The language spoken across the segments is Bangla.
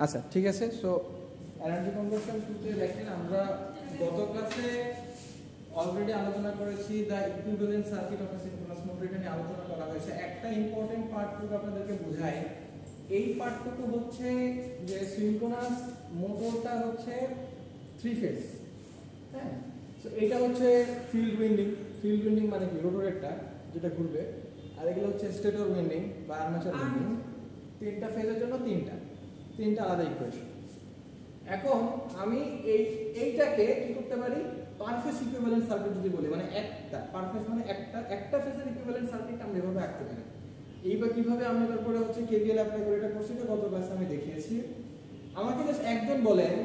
আচ্ছা ঠিক আছে। সো এনার্জি কনজারভেশন সূত্রে দেখেন আমরা গত ক্লাসে অলরেডি আলোচনা করেছি the equivalent circuit of A synchronous motor, এটা নিয়ে আলোচনা করা হয়েছে। একটা ইম্পর্টেন্ট পার্টটুকু আপনাদেরকে বোঝাই, এই পার্টটুকু হচ্ছে যে সিনক্রোনাস মোটরটা হচ্ছে 3 ফেজ, হ্যাঁ। সো এটা হচ্ছে ফিল্ড উইন্ডিং, ফিল্ড উইন্ডিং মানে কি রোটরেরটা যেটা ঘুরবে, আর এগুলো হচ্ছে স্টেটর উইন্ডিং বা আর্মেচার উইন্ডিং। তিনটা ফেজের জন্য তিনটা আলাদা ইকুয়েশন। এখন আমি এইটাকে কি করতে পারি, পার ফেজ ইকুইভ্যালেন্ট সার্কিট যদি বলি, মানে একটা পার ফেজ মানে একটা ফেজের ইকুইভ্যালেন্ট সার্কিট আমরা এভাবে আঁকতে পারি। এইবার কিভাবে আমরা তারপরে হচ্ছে কেভিএল অ্যাপ্লাই করে এটা করছি, তো গত ক্লাসে আমি দেখিয়েছি। আমাকে জাস্ট একজন বলেন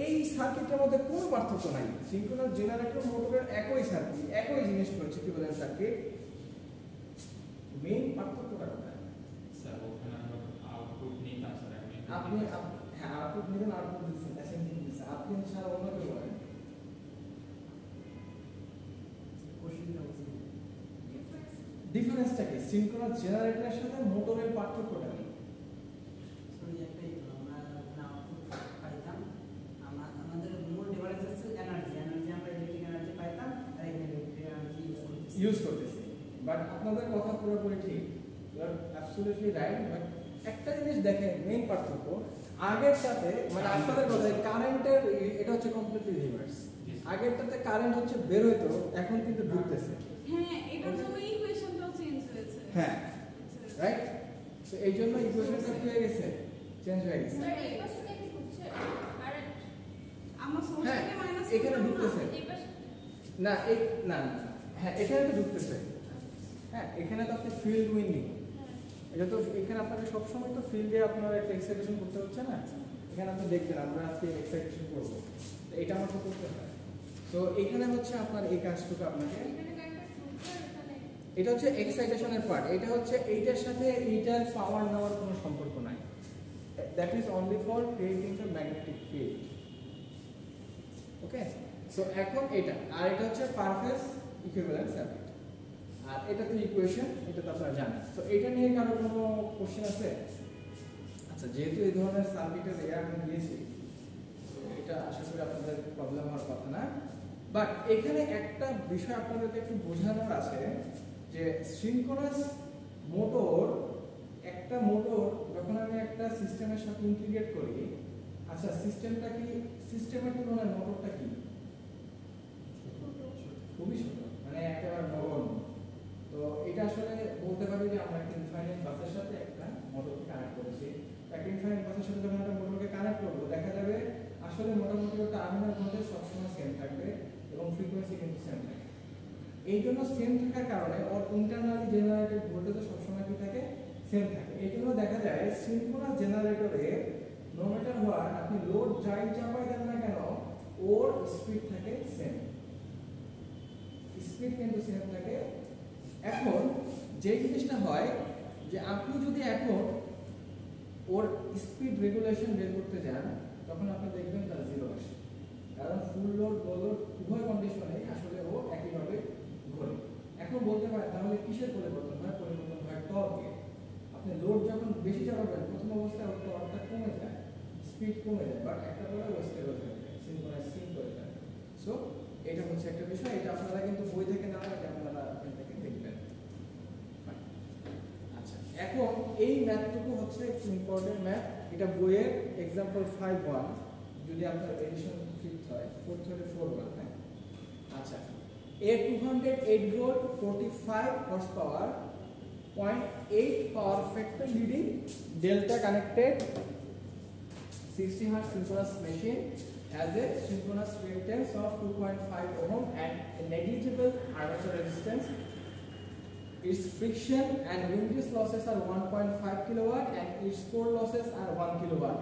এই সার্কিটের মধ্যে কোনো পার্থক্য নাই, সিনক্রোনাস জেনারেটর মোটরের একই সার্কিট, একই জিনিস হচ্ছে ইকুইভ্যালেন্ট সার্কিট, মেইন পার্থক্যটা কোথায়? স্যার ওখানে আমরা আউটপুট নিতাম স্যার, আপনি হ্যাঁ আউটপুট নিলেন, আউটপুট দিচ্ছেন, অ্যাসেন্ডিং দিচ্ছেন, আপনি ছাড়া অন্য কেউ বলেন ডিফারেন্সটা কি? সিনক্রোনাস জেনারেটরের সাথে মোটরের পার্থক্যটা কি? ইউজ করতেছি, বাট আপনাদের কথা পুরোপুরি ঠিক, you are absolutely right. But একটা জিনিস দেখেন, মেইন পার্থক্য আগের সাথে, মানে আপনাদের কথা কারেন্টের এটা হচ্ছে কমপ্লিটলি রিভার্স। আগেরটাতে কারেন্ট হচ্ছে বের হইতো, এখন কিন্তু ঢুকতেছে। হ্যাঁ, এটার জন্য ইকুয়েশনটাও চেঞ্জ হয়েছে। হ্যাঁ, রাইট। তো এই জন্য ইকুয়েশনটা কি হয়ে গেছে, চেঞ্জ হয়ে গেছে। স্যার এই পাশে কি হচ্ছে কারেন্ট আমার সোর্স হ্যাঁ, থেকে মাইনাস এখানে ঢুকতেছে এই পাশে না, এই না না, হ্যাঁ এখানে তো ঢুকতেছে। হ্যাঁ, এখানে তো আপনি ফিল্ড উইন্ডিং, এটা তো এখানে আপনাকে সবসময় তো ফিল্ডে আপনার একটা এক্সাইটেশন করতে হচ্ছে না। এখানে আপনি দেখবেন আমরা আজকে এক্সাইটেশন করবো, তো এটা আমাকে করতে হয়। তো এখানে হচ্ছে আপনার এই কাজটুকু আপনাকে, এখানে কারেন্টটা ঢুকছে এখানে, এটা হচ্ছে এক্সাইটেশনের পার্ট, এটা হচ্ছে এইটার সাথে এইটার পাওয়ার নেওয়ার কোনো সম্পর্ক নাই। That is only for creating the magnetic field. Okay, so এখন এটা আর এটা হচ্ছে পার ফেজ ইকুইভ্যালেন্ট সার্কিট, আর এটা তো ইকুয়েশন, এটা তো আপনারা জানেন। তো এটা নিয়ে কারো কোনো কোশ্চেন আছে? আচ্ছা, যেহেতু এই ধরনের সার্কিটের আমি দিয়েছি, তো এটা আশা করি আপনাদের প্রবলেম হওয়ার কথা না। বাট এখানে একটা বিষয় আপনাদেরকে একটু বোঝানোর আছে যে সিনক্রোনাস মোটর, একটা মোটর যখন আমি একটা সিস্টেমের সাথে ইন্টিগ্রেট করি, আচ্ছা সিস্টেমটা কি, সিস্টেমের তুলনায় মোটরটা কি খুবই ছোট, মানে একেবারে নগণ্য। তো এটা আসলে বলতে পারি যে আমরা একটা ইনফাইনাইট বাসের সাথে একটা মোটরকে কানেক্ট করেছি। একটা ইনফাইনাইট বাসের সাথে যখন একটা মোটরকে কানেক্ট করবো, দেখা যাবে আসলে মোটামুটি ওটা টার্মিনাল ভোল্টেজ সবসময় সেম থাকবে এবং ফ্রিকোয়েন্সি কিন্তু সেম থাকবে। এই জন্য সেম থাকার কারণে ওর ইন্টারনালি জেনারেটেড ভোল্টেজও সবসময় কি থাকে, সেম থাকে। এই জন্য দেখা যায় সিনক্রোনাস জেনারেটরে নো ম্যাটার হোয়াট আপনি লোড যাই চাপাই দেন না কেন, ওর স্পিড থাকে সেম, স্পিড কিন্তু সেম থাকে। এখন যে জিনিসটা হয় যে আপনি যদি এখন ওর স্পিড রেগুলেশন বের করতে যান, তখন আপনি দেখবেন তার জিরো আসে, কারণ ফুল লোড লো লোড উভয় কন্ডিশনে আসলে ও একইভাবে ঘোরে। এখন বলতে পারেন তাহলে কিসের পরিবর্তন হয়? পরিবর্তন হয় টর্কে। আপনি লোড যখন বেশি চালাবেন, প্রথম অবস্থায় ওর টর্কটা কমে যায়, স্পিড কমে যায়, বাট একটা পরে ও স্টেবল থাকে, সিনক্রোনাইজ সিন করে থাকে। সো এটা হচ্ছে একটা বিষয়, এটা আপনারা কিন্তু বই থেকে না পড়ে আপনারা এখান থেকে দেখবেন। আচ্ছা, এখন এই ম্যাথটুকু হচ্ছে একটু ইম্পর্টেন্ট ম্যাথ, এটা বইয়ের এক্সাম্পল 5.1, যদি আপনার এডিশন 5th হয়, 4th হলে 4.1। হ্যাঁ, আচ্ছা, a 208 volt 45 horsepower 0.8 power factor leading delta connected 60 hertz synchronous machine has a synchronous reactance of 2.5 ohm and a negligible armature resistance. Its friction and windage losses are 1.5 kilowatt and its core losses are 1 kilowatt.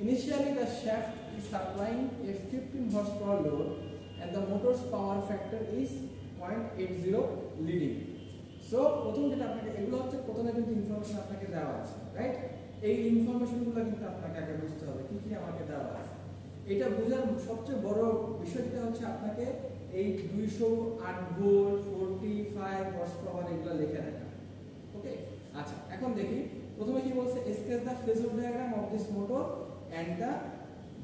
Initially the shaft is supplying a 15 horsepower load and the motor's power factor is 0.80 leading. So প্রথম যেটা আপনাকে, এগুলো হচ্ছে প্রথমে কিন্তু ইনফরমেশন আপনাকে দেওয়া আছে, রাইট? এই ইনফরমেশনগুলো কিন্তু আপনাকে আগে বুঝতে হবে কি কি আমাকে দেওয়া আছে। এটা বোঝার সবচেয়ে বড় বিষয়টা হচ্ছে আপনাকে এই 208 ভোল্ট 45 হর্স পাওয়ার এগুলো লিখে রাখা। ওকে, আচ্ছা এখন দেখি প্রথমে কি বলছে, sketch the phasor diagram of this motor and the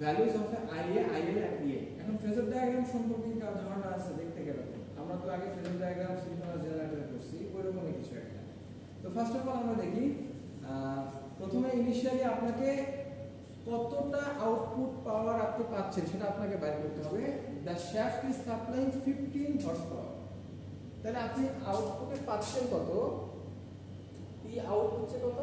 values of IA, IL and EA। এখন ফেজর ডায়াগ্রাম সম্পর্কে কি ধারণা আছে দেখতে গেলে? আমরা তো আগে ফেজর ডায়াগ্রাম সিনক্রোনাস জেনারেটরে করছি, ওইরকমই কিছু একটা। তো ফার্স্ট অফ অল আমরা দেখি প্রথমে ইনিশিয়ালি আপনাকে কতটা আউটপুট পাওয়ার আপনি পাচ্ছেন সেটা আপনাকে বাইর করতে হবে। The shaft is supplying 15 horse power. তাহলে আপনি আউটপুটে পাচ্ছেন কত? পি আউট হচ্ছে কত?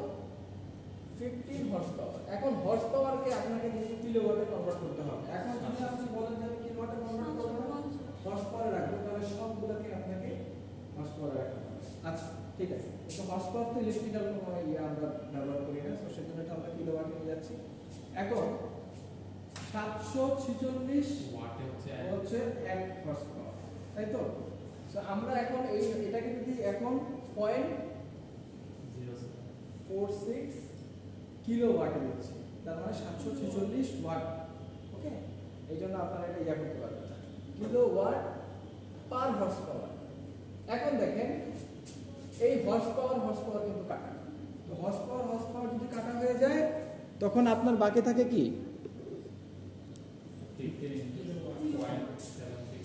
15 হর্স পাওয়ার। এখন হর্স পাওয়ারকে আপনাকে কিন্তু কিলোওয়াটে কনভার্ট করতে হবে। এখন যদি আপনি বলেন যে কিলোওয়াটে কনভার্ট করবেন, হর্স পাওয়ারে রাখবেন, তাহলে সবগুলোকে আপনাকে হর্স পাওয়ারে রাখতে হবে। আচ্ছা ঠিক আছে, তো হর্স পাওয়ার তো ইলেকট্রিক্যাল কোনো আমরা ব্যবহার করি না, তো সেজন্য আমরা কিলোওয়াটে নিয়ে যাচ্ছি। এখন 746 ওয়াটে হচ্ছে 1 হর্স পাওয়ার, তাই তো? সো আমরা এখন এটাকে যদি এখন 0.46 কিলোওয়াটে দিচ্ছি, তার মানে 746 ওয়াট। ওকে, এই জন্য আপনারা এটা ইয়া করতে পারবেন কিলোওয়াট পার হর্স পাওয়ার। এখন দেখেন এই হর্স পাওয়ার কিন্তু কাটা, তো হর্স পাওয়ার যদি কাটা হয়ে যায় তখন আপনার বাকি থাকে কি?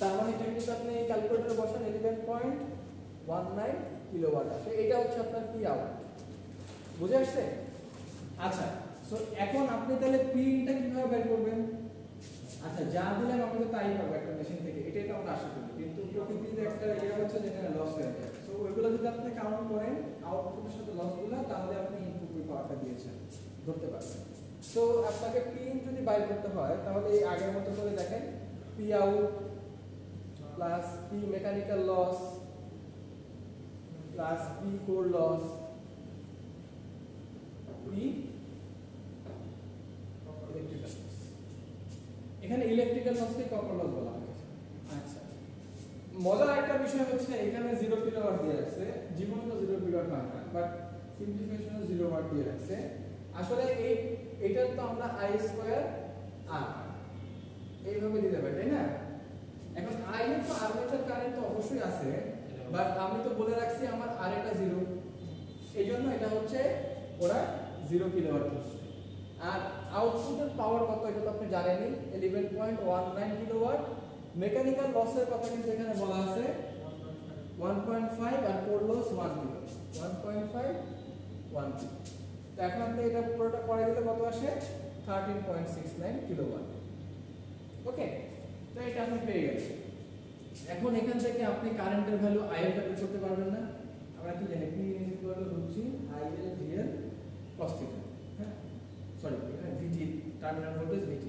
তার মানে এটা কিন্তু আপনি ক্যালকুলেটরে বসান 11.19 কিলোওয়াট আসে। এটা হচ্ছে আপনার পি আউট। বুঝে আসছে? আচ্ছা, সো এখন আপনি তাহলে পিটা কিভাবে বের করবেন? আচ্ছা, যা দিলাম আপনি তো তাই পাবেন একটা মেশিন থেকে, এটাই তো আমরা আশা করি, কিন্তু প্রকৃতিতে একটা ইয়ে হচ্ছে যেখানে লস হয়ে যায়। সো ওইগুলো যদি আপনি কাউন্ট করেন আউটপুটের সাথে লসগুলো, তাহলে আপনি ইনপুট পাওয়ারটা দিয়েছেন ধরতে পারবেন। সো আপনাকে পি যদি বাইর করতে হয় তাহলে এই আগের মতো করে দেখেন, P out plus P mechanical loss plus P core loss P electrical loss. এখানে ইলেকট্রিক্যাল লসকে কপার লস বলা হয়। আচ্ছা, মজার একটা বিষয় হচ্ছে এখানে 0 কিলোওয়াট দিয়ে রাখছে, জীবন তো 0 কিলোওয়াট হয় না, বাট সিম্পলিফিকেশনে 0 ওয়াট দিয়ে রাখছে। আসলে এইটার তো আমরা I স্কয়ার R এইভাবে দিতে পারি, তাই না? এখন I এর তো আর্মেচার কারেন্ট তো অবশ্যই আছে, বাট আমি তো বলে রাখছি আমার R এটা 0, এইজন্য এটা হচ্ছে ওরা 0 কিলোওয়াট দিচ্ছে। আর আউটপুটের পাওয়ার কত এটা তো আপনি জানেনই, 11.19 কিলোওয়াট। মেকানিক্যাল লসের কথা কিন্তু এখানে বলা আছে 1.5 আর কোর লস 1 কিলো, 1.5 1 কিলো। তো এখন আপনি এটা পুরোটা করে দিলে কত আসে? 13.69 কিলোওয়াট। ওকে, তো এটা আপনি পেয়ে গেছেন। এখন এখান থেকে আপনি কারেন্টের ভ্যালু IL টা বের করতে পারবেন না? আমরা কি জানি P √3 IL VL cos θ। হ্যাঁ, সরি, এখানে VT টার্মিনাল ভোল্টেজ VT,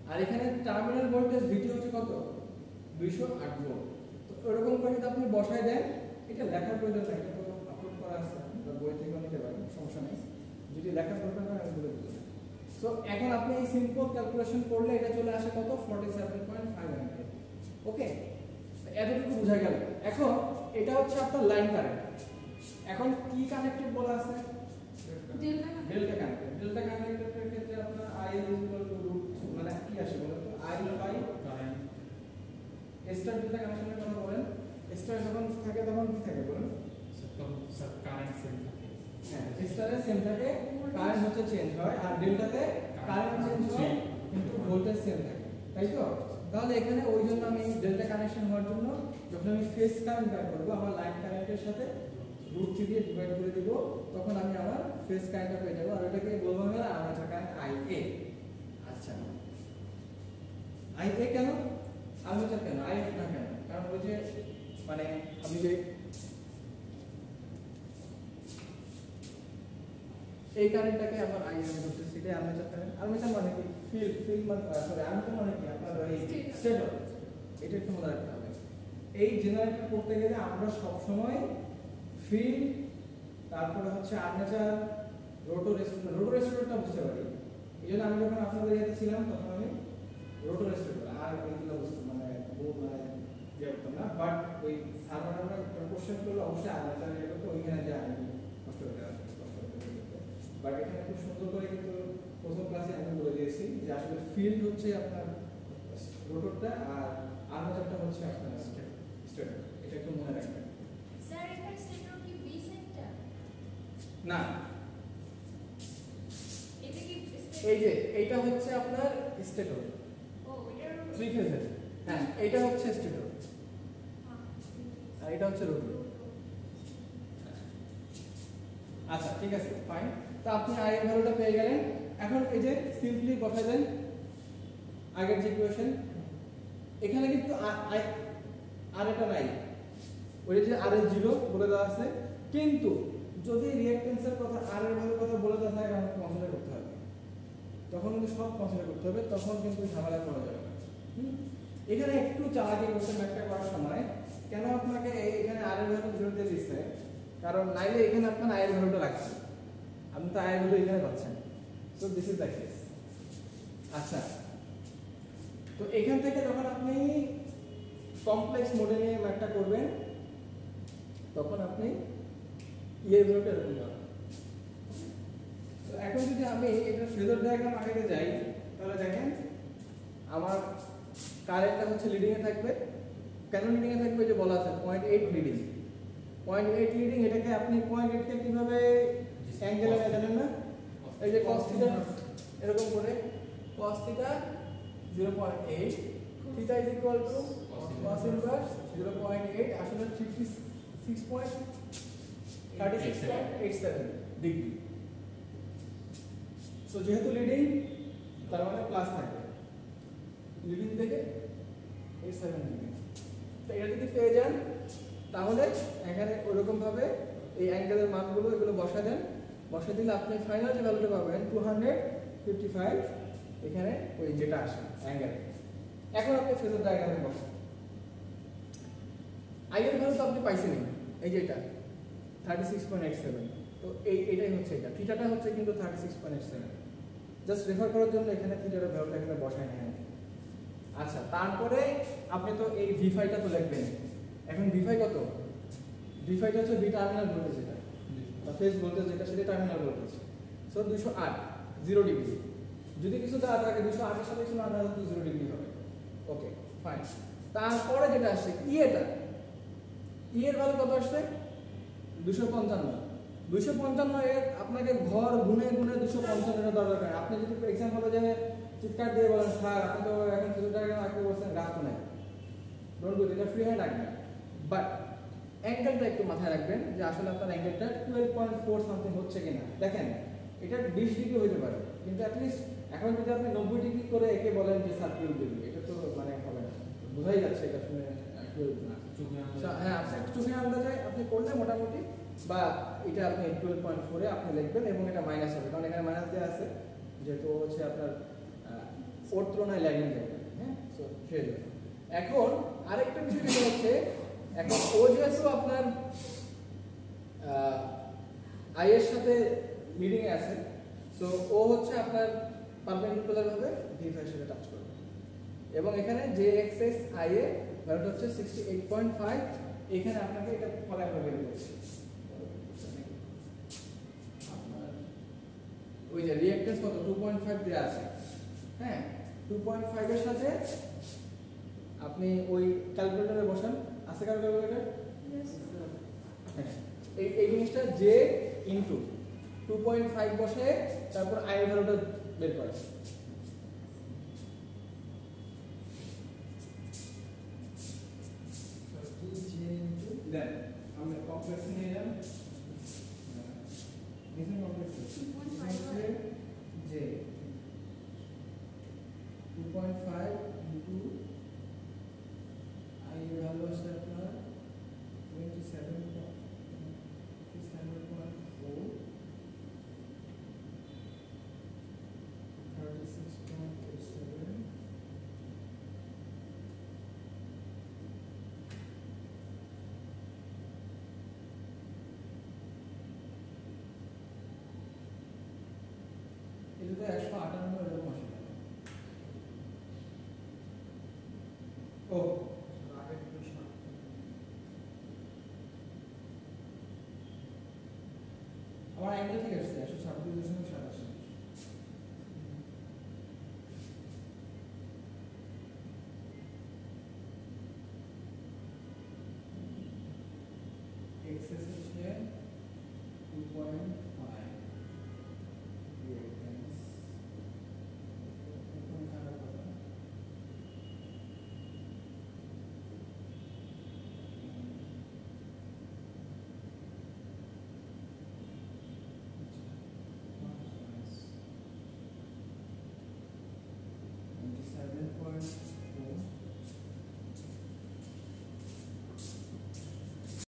আর এখানে টার্মিনাল ভোল্টেজ VT হচ্ছে কত? 208 ভোল্ট। তো এরকম করে যদি আপনি বসায় দেন, এটা লেখার প্রয়োজন নাই, এটা তো আপলোড করা আছে, আমরা বই থেকে নিতে পারি, সমস্যা নেই। যদি লেখার প্রয়োজন হয় আমি বলে দিই। সো এখন আপনি এই সিম্পল ক্যালকুলেশন করলে এটা চলে আসে কত? 47.5 অ্যাম্পিয়ার। ওকে, এতটুকু বোঝা গেল। এখন এটা হচ্ছে আপনার লাইন কারেন্ট। এখন কি কানেক্টেড বলা আছে? Delta connected. ডেল্টা কানেক্টেডের ক্ষেত্রে আপনার IL মানে কি আসে বলেন তো? IL by current. Star delta কানেকশনের কথা বলেন, স্টার যখন থাকে তখন কি থাকে বলেন? সব কারেন্ট সেম থাকে। হ্যাঁ, স্টারে সেম থাকে, কারেন্ট হচ্ছে চেঞ্জ হয়, আর ডেল্টাতে কারেন্ট চেঞ্জ হয় কিন্তু ভোল্টেজ সেম থাকে, তাই তো? তাহলে এখানে ওই জন্য আমি ডেল্টা কানেকশন হওয়ার জন্য যখন আমি ফেজ কারেন্ট বের করব, আমার লাইন কারেন্টের সাথে √3 দিয়ে ডিভাইড করে দিব, তখন আমি আমার ফেজ কারেন্টটা পেয়ে যাব, আর এটাকে বলবো আমরা আর্মেচার কারেন্ট IA। আচ্ছা, IA কেন? আর্মেচার কেন? IF না কেন? কারণ ওই যে মানে আমি যে এই কারেন্টটাকে আমার IM বলতে, সেটা আর্মেচার কারেন্ট। আর্মেচার মানে কি? ফিল্ড মানে সরি, আর্মেচার মানে কি? আপনার এই স্টেটর, এটা একটু মনে রাখতে হবে। এই জেনারেটর করতে গেলে আমরা সব সময় ফিল্ড, তারপরে হচ্ছে আর্মেচার, রোটর রেস্টোরটা বুঝতে পারি। এই জন্য আমি যখন আপনাদের ইয়েতে ছিলাম তখন আমি রোটর রেস্টোর আর এইগুলো বুঝতাম, মানে ইয়ে করতাম না। বাট ওই সার্ভার আমরা কোশ্চেন করলে অবশ্যই আর্মেচার ইয়ে করতে, ওইখানে যে আমি কষ্ট করে বাট এখানে খুব সুন্দর করে কিন্তু প্রথম ক্লাসে আমি বলে দিয়েছি যে আসলে ফিল্ড হচ্ছে আপনার রোটরটা আর আর্মেচারটা হচ্ছে আপনার স্টেটর। এটা একটু মনে রাখবেন। স্যার, এখানে স্টেটর কি বি সেন্টার? না, এই যে এইটা হচ্ছে আপনার স্টেটর ও এটার 3 ফেজের। হ্যাঁ এইটা হচ্ছে স্টেটর আর এটা হচ্ছে রোটর। আচ্ছা ঠিক আছে ফাইন। তো আপনি আই এর ভ্যালুটা পেয়ে গেলেন। এখন এই যে সিম্পলি বসাই দেন আগের যে ইকুয়েশন। এখানে কিন্তু আর এটা নাই, ওই যে আর এর 0 বলে দেওয়া আছে, কিন্তু যদি রিঅ্যাকট্যান্সের কথা আর এর ভ্যালুর কথা বলে দেওয়া থাকে আমাকে কনসিডার করতে হবে, তখন কিন্তু সব কনসিডার করতে হবে, তখন কিন্তু ঝামেলা করা যাবে না। এখানে একটু চালাকি করতে ম্যাথটা করার সময় কেন আপনাকে এখানে আর এর ভ্যালু 0 দিয়ে দিচ্ছে, কারণ নাইলে এখানে আপনার আই এর ভ্যালুটা লাগছে, আপনি তো আই এর ভ্যালু এখানে পাচ্ছেন। So this is the case. আচ্ছা, তো এখান থেকে যখন আপনি কমপ্লেক্স মোডে নিয়ে ম্যাথটা করবেন তখন আপনি এর ভ্যালুটা এরকম পাবেন। তো এখন যদি আমি এটা ফেজার ডায়াগ্রাম আগে যাই তাহলে দেখেন আমার কারেন্টটা হচ্ছে লিডিং এ থাকবে। কেন লিডিং এ থাকবে যে বলা আছে 0.8 লিডিং। 0.8 লিডিং, এটাকে আপনি 0.8 কে কিভাবে অ্যাঙ্গেলে জানেন না? এই যে cos থিটা এরকম করে cos theta 0.8, theta is equal to cos inverse 0.8, আসলে 36.87 ডিগ্রি। সো যেহেতু লিডিং তার মানে প্লাস থাকবে, লিডিং থেকে 87 ডিগ্রি। তো এটা যদি পেয়ে যান তাহলে এখানে ওরকম ভাবে এই অ্যাঙ্গেলের মানগুলো এগুলো বসা দেন, বসা দিলে আপনি ফাইনাল যে ভ্যালুটা পাবেন 255 এখানে ওই যেটা আসে অ্যাঙ্গেল। এখন আপনি ফেজার ডায়াগ্রামে বসান। আই এর ভ্যালু তো আপনি পাইছেনই, এই যে এটা 36.87। তো এইটাই হচ্ছে এটা, থিটাটা হচ্ছে কিন্তু 36.87। জাস্ট রেফার করার জন্য এখানে থিটার ভ্যালুটা এখানে বসায় নেন। আচ্ছা, তারপরে আপনি তো এই V5 টা তো লিখবেন। এখন V5 কত? V5 টা হচ্ছে ভি টার্মিনাল ভোল্টেজ, যেটা বা ফেজ ভোল্টেজ যেটা সেটা টার্মিনাল ভোল্টেজ। So 208 0 degree. যদি কিছু দেওয়া থাকে 208 এর সাথে কিছু না দেওয়া হলে 0 ডিগ্রি হবে। Okay fine. তারপরে যেটা আসছে এটা এর ভ্যালু কত আসছে? 255। 255 এর আপনাকে ঘর গুনে গুনে 255 এর দরকার। আপনি যদি एग्जांपल যে চিৎকার দিয়ে বলেন স্যার আপনি তো এখন কিছু টাকা আঁকতে বলছেন, গ্রাফ তো নাই, ডোন্ট ডু, এটা ফ্রি হ্যান্ড আঁকবেন। বাট অ্যাঙ্গেলটা একটু মাথায় রাখবেন যে আসলে আপনার অ্যাঙ্গেলটা 12.4 সামথিং হচ্ছে কিনা। দেখেন এটা 20 ডিগ্রি হতে পারে, কিন্তু অ্যাট লিস্ট এখন যদি আপনি 90 ডিগ্রি করে একে বলেন যে স্যার 12 ডিগ্রি, এটা তো মানে হবে না, বোঝাই যাচ্ছে এটা শুনে 12 না। হ্যাঁ, আপনি চোখে আন্দাজে আপনি করলে মোটামুটি, বা এটা আপনি 12.4 এ আপনি লিখবেন এবং এটা মাইনাস হবে, কারণ এখানে মাইনাস দেওয়া আছে যেহেতু হচ্ছে আপনার ওর তুলনায় ল্যাগিং যাবে। হ্যাঁ, সো সেই জন্য এখন আরেকটা বিষয় যেটা হচ্ছে, এখন ও যেহেতু আপনার আই এর সাথে লিডিং এ আছে, সো ও হচ্ছে আপনার পারপেন্ডিকুলার ভাবে V5 এর সাথে টাচ করবে, এবং এখানে যে এক্সএস আই এ ভ্যালুটা হচ্ছে 68.5। এখানে আপনাকে এটা ফলাফল আমরা বের করছি। আপনার ওই যে রিঅ্যাকট্যান্স কত 2.5 দেয়া আছে। হ্যাঁ, 2.5 এর সাথে আপনি ওই ক্যালকুলেটরে বসান, আছে ক্যালকুলেটর? এই জিনিসটা জে ইনটু 2.5 বসে তারপর আই এর ভ্যালুটা বের করে। দেন আমরা কমপ্লেক্স নিয়ে যান, design complex J 2.5 into I এর ভ্যালু আছে আপনার 27.4 36.87 এটা তো 158 এরকম আসে। ও আগের প্রশ্ন আমার অ্যাঙ্গেল ঠিক আছে 126.87। এক্সএস হচ্ছে 2.5 রিঅ্যাকট্যান্স পয়েন্ট